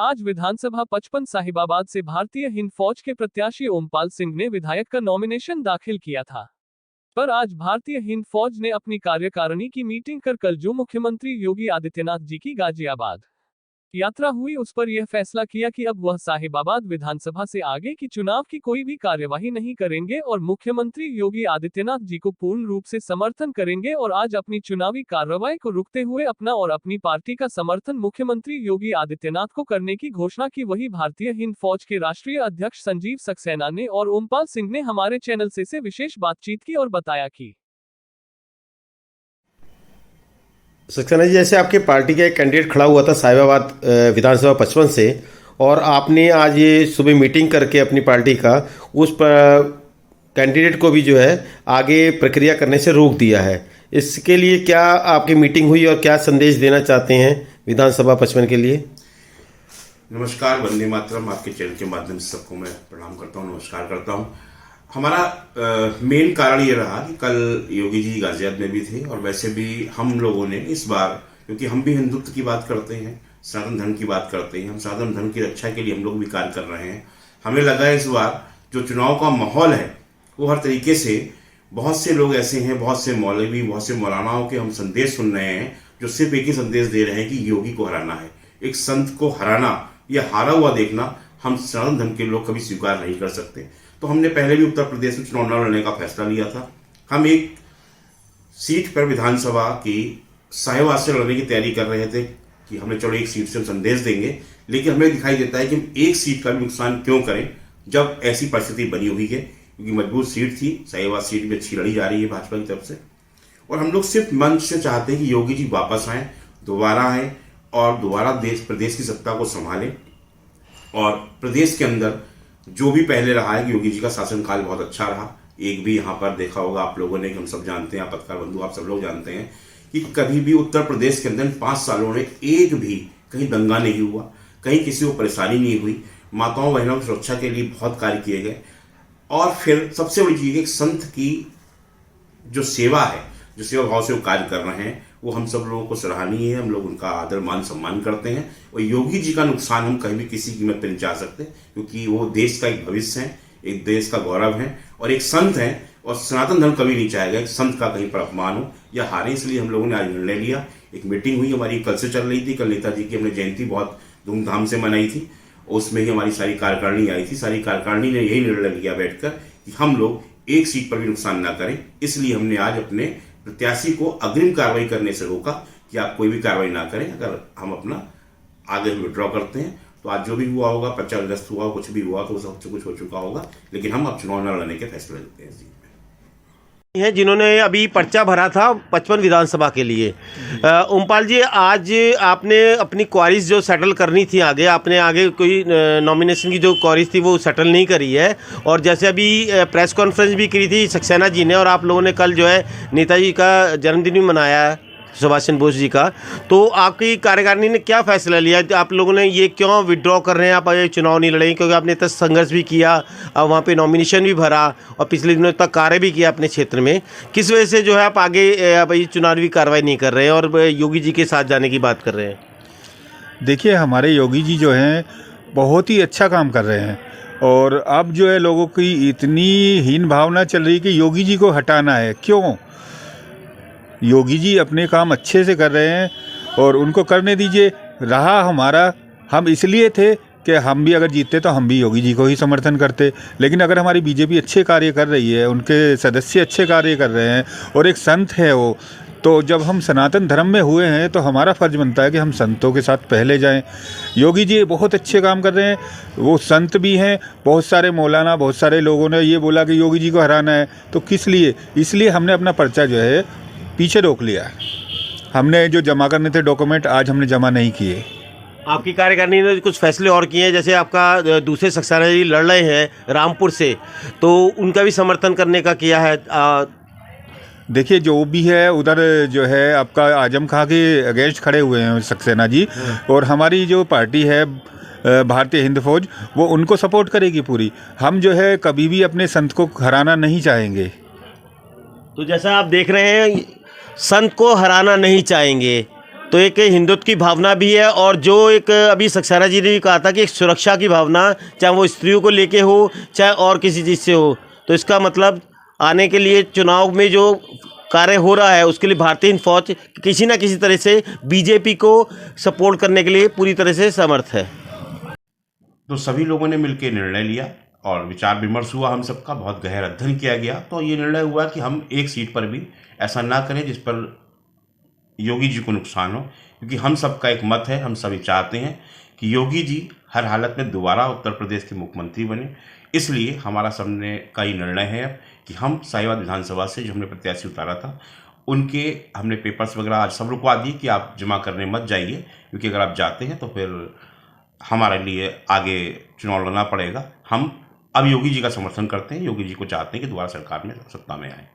आज विधानसभा 55 साहिबाबाद से भारतीय हिंद फौज के प्रत्याशी ओमपाल सिंह ने विधायक का नॉमिनेशन दाखिल किया था। पर आज भारतीय हिंद फौज ने अपनी कार्यकारिणी की मीटिंग कर कल जो मुख्यमंत्री योगी आदित्यनाथ जी की गाजियाबाद यात्रा हुई उस पर यह फैसला किया कि अब वह साहिबाबाद विधानसभा से आगे की चुनाव की कोई भी कार्यवाही नहीं करेंगे और मुख्यमंत्री योगी आदित्यनाथ जी को पूर्ण रूप से समर्थन करेंगे और आज अपनी चुनावी कार्रवाई को रुकते हुए अपना और अपनी पार्टी का समर्थन मुख्यमंत्री योगी आदित्यनाथ को करने की घोषणा की। वही भारतीय हिंद फौज के राष्ट्रीय अध्यक्ष संजीव सक्सेना ने और ओमपाल सिंह ने हमारे चैनल से विशेष बातचीत की और बताया कि सक्सेना जी, जैसे आपके पार्टी का एक कैंडिडेट खड़ा हुआ था साहिबाबाद विधानसभा 55 से, और आपने आज ये सुबह मीटिंग करके अपनी पार्टी का उस कैंडिडेट को भी जो है आगे प्रक्रिया करने से रोक दिया है। इसके लिए क्या आपकी मीटिंग हुई और क्या संदेश देना चाहते हैं विधानसभा 55 के लिए? नमस्कार, वंदे मातरम। आपके चैनल के माध्यम से सबको मैं प्रणाम करता हूँ, नमस्कार करता हूँ। हमारा मेन कारण ये रहा कि कल योगी जी गाजियाबाद में भी थे और वैसे भी हम लोगों ने इस बार, क्योंकि हम भी हिंदुत्व की बात करते हैं, सनातन धर्म की बात करते हैं, हम सनातन धर्म की रक्षा के लिए हम लोग भी कार्य कर रहे हैं। हमें लगा इस बार जो चुनाव का माहौल है वो हर तरीके से, बहुत से लोग ऐसे हैं, बहुत से मौलवी, बहुत से मौलानाओं के हम संदेश सुन रहे हैं जो सिर्फ एक ही संदेश दे रहे हैं कि योगी को हराना है। एक संत को हराना या हारा हुआ देखना हम सनातन धर्म के लोग कभी स्वीकार नहीं कर सकते। तो हमने पहले भी उत्तर प्रदेश में चुनाव न लड़ने का फैसला लिया था। हम एक सीट पर विधानसभा की साहिबाबाद से लड़ने की तैयारी कर रहे थे कि हमने चलो एक सीट से हम संदेश देंगे, लेकिन हमें दिखाई देता है कि हम एक सीट का भी नुकसान क्यों करें जब ऐसी परिस्थिति बनी हुई है, क्योंकि मजबूत सीट थी। साहिबाबाद सीट भी अच्छी लड़ी जा रही है भाजपा की तरफ से, और हम लोग सिर्फ मंच से चाहते हैं कि योगी जी वापस आए, दोबारा आए और दोबारा प्रदेश की सत्ता को संभालें। और प्रदेश के अंदर जो भी पहले रहा है कि योगी जी का शासनकाल बहुत अच्छा रहा। एक भी यहाँ पर देखा होगा आप लोगों ने कि हम सब जानते हैं, पत्रकार बंधु आप सब लोग जानते हैं कि कभी भी उत्तर प्रदेश के अंदर 5 सालों में एक भी कहीं दंगा नहीं हुआ, कहीं किसी को परेशानी नहीं हुई। माताओं बहनों की सुरक्षा के लिए बहुत कार्य किए गए। और फिर सबसे बड़ी चीज़, एक संत की जो सेवा है, जो सेवा भाव से वो कार्य कर रहे हैं, वो हम सब लोगों को सराहनीय है। हम लोग उनका आदर मान सम्मान करते हैं। और योगी जी का नुकसान हम कहीं भी किसी कीमत पर नहीं चाह सकते, क्योंकि वो देश का एक भविष्य है, एक देश का गौरव है और एक संत है। और सनातन धर्म कभी नहीं चाहेगा एक संत का कहीं पर अपमान हो या हारे। इसलिए हम लोगों ने आज निर्णय लिया। एक मीटिंग हुई हमारी, कल से चल रही थी। कल नेताजी की हमने जयंती बहुत धूमधाम से मनाई थी, उसमें ही हमारी सारी कार्यकारिणी आई थी। सारी कार्यकारिणी ने यही निर्णय लिया बैठकर कि हम लोग एक सीट पर भी नुकसान ना करें। इसलिए हमने आज अपने प्रत्याशी को अग्रिम कार्रवाई करने से रोका कि आप कोई भी कार्रवाई ना करें। अगर हम अपना आगे विड्रॉ करते हैं तो आज जो भी हुआ होगा, पर्चा ग्रस्त हुआ, कुछ भी हुआ तो सबसे कुछ हो चुका होगा, लेकिन हम अब चुनाव न लड़ने के फैसले लेते हैं। जिन्होंने अभी पर्चा भरा था 55 विधानसभा के लिए, ओमपाल जी, आज आपने अपनी क्वारीज जो सेटल करनी थी आगे, आपने आगे कोई नॉमिनेशन की जो क्वारीज थी वो सेटल नहीं करी है। और जैसे अभी प्रेस कॉन्फ्रेंस भी करी थी सक्सेना जी ने, और आप लोगों ने कल जो है नेताजी का जन्मदिन भी मनाया है, सुभाष चंद्र बोस जी का। तो आपकी कार्यकारिणी ने क्या फैसला लिया? आप लोगों ने ये क्यों विड्रॉ कर रहे हैं? आप ये चुनाव नहीं लड़ेंगे क्योंकि आपने इतना संघर्ष भी किया और वहाँ पे नॉमिनेशन भी भरा और पिछले दिनों तक कार्य भी किया अपने क्षेत्र में। किस वजह से जो है आप आगे ये चुनावी कार्रवाई नहीं कर रहे हैं और योगी जी के साथ जाने की बात कर रहे हैं? देखिए, हमारे योगी जी जो हैं बहुत ही अच्छा काम कर रहे हैं, और अब जो है लोगों की इतनी हीन भावना चल रही है कि योगी जी को हटाना है। क्यों? योगी जी अपने काम अच्छे से कर रहे हैं और उनको करने दीजिए। रहा हमारा, हम इसलिए थे कि हम भी अगर जीतते तो हम भी योगी जी को ही समर्थन करते, लेकिन अगर हमारी बीजेपी अच्छे कार्य कर रही है, उनके सदस्य अच्छे कार्य कर रहे हैं और एक संत है वो, तो जब हम सनातन धर्म में हुए हैं तो हमारा फ़र्ज़ बनता है कि हम संतों के साथ पहले जाएं। योगी जी बहुत अच्छे काम कर रहे हैं, वो संत भी हैं। बहुत सारे मौलाना, बहुत सारे लोगों ने ये बोला कि योगी जी को हराना है, तो किस लिए? इसलिए हमने अपना पर्चा जो है पीछे रोक लिया। हमने जो जमा करने थे डॉक्यूमेंट आज हमने जमा नहीं किए। आपकी कार्यकारिणी ने कुछ फैसले और किए हैं, जैसे आपका दूसरे सक्सेना जी लड़ रहे हैं रामपुर से, तो उनका भी समर्थन करने का किया है। देखिए, जो भी है उधर जो है आपका आजम खां के अगेंस्ट खड़े हुए हैं सक्सेना जी, और हमारी जो पार्टी है भारतीय हिंद फौज, वो उनको सपोर्ट करेगी पूरी। हम जो है कभी भी अपने संत को हराना नहीं चाहेंगे। तो जैसा आप देख रहे हैं, संत को हराना नहीं चाहेंगे, तो एक हिंदुत्व की भावना भी है, और जो एक अभी सक्सेना जी ने भी कहा था कि एक सुरक्षा की भावना, चाहे वो स्त्रियों को लेके हो चाहे और किसी चीज़ से हो, तो इसका मतलब आने के लिए चुनाव में जो कार्य हो रहा है उसके लिए भारतीय हिंद फौज किसी न किसी तरह से बीजेपी को सपोर्ट करने के लिए पूरी तरह से समर्थ है। तो सभी लोगों ने मिलकर निर्णय लिया और विचार विमर्श हुआ, हम सबका बहुत गहरा अध्ययन किया गया। तो ये निर्णय हुआ कि हम एक सीट पर भी ऐसा ना करें जिस पर योगी जी को नुकसान हो, क्योंकि हम सबका एक मत है, हम सभी चाहते हैं कि योगी जी हर हालत में दोबारा उत्तर प्रदेश के मुख्यमंत्री बने। इसलिए हमारा सबने का ये निर्णय है कि हम साहिवाल विधानसभा से जो हमने प्रत्याशी उतारा था उनके हमने पेपर्स वगैरह आज सब रुकवा दिए कि आप जमा करने मत जाइए, क्योंकि अगर आप जाते हैं तो फिर हमारे लिए आगे चुनाव लड़ना पड़ेगा। हम अब योगी जी का समर्थन करते हैं, योगी जी को चाहते हैं कि दोबारा सरकार में सत्ता में आए।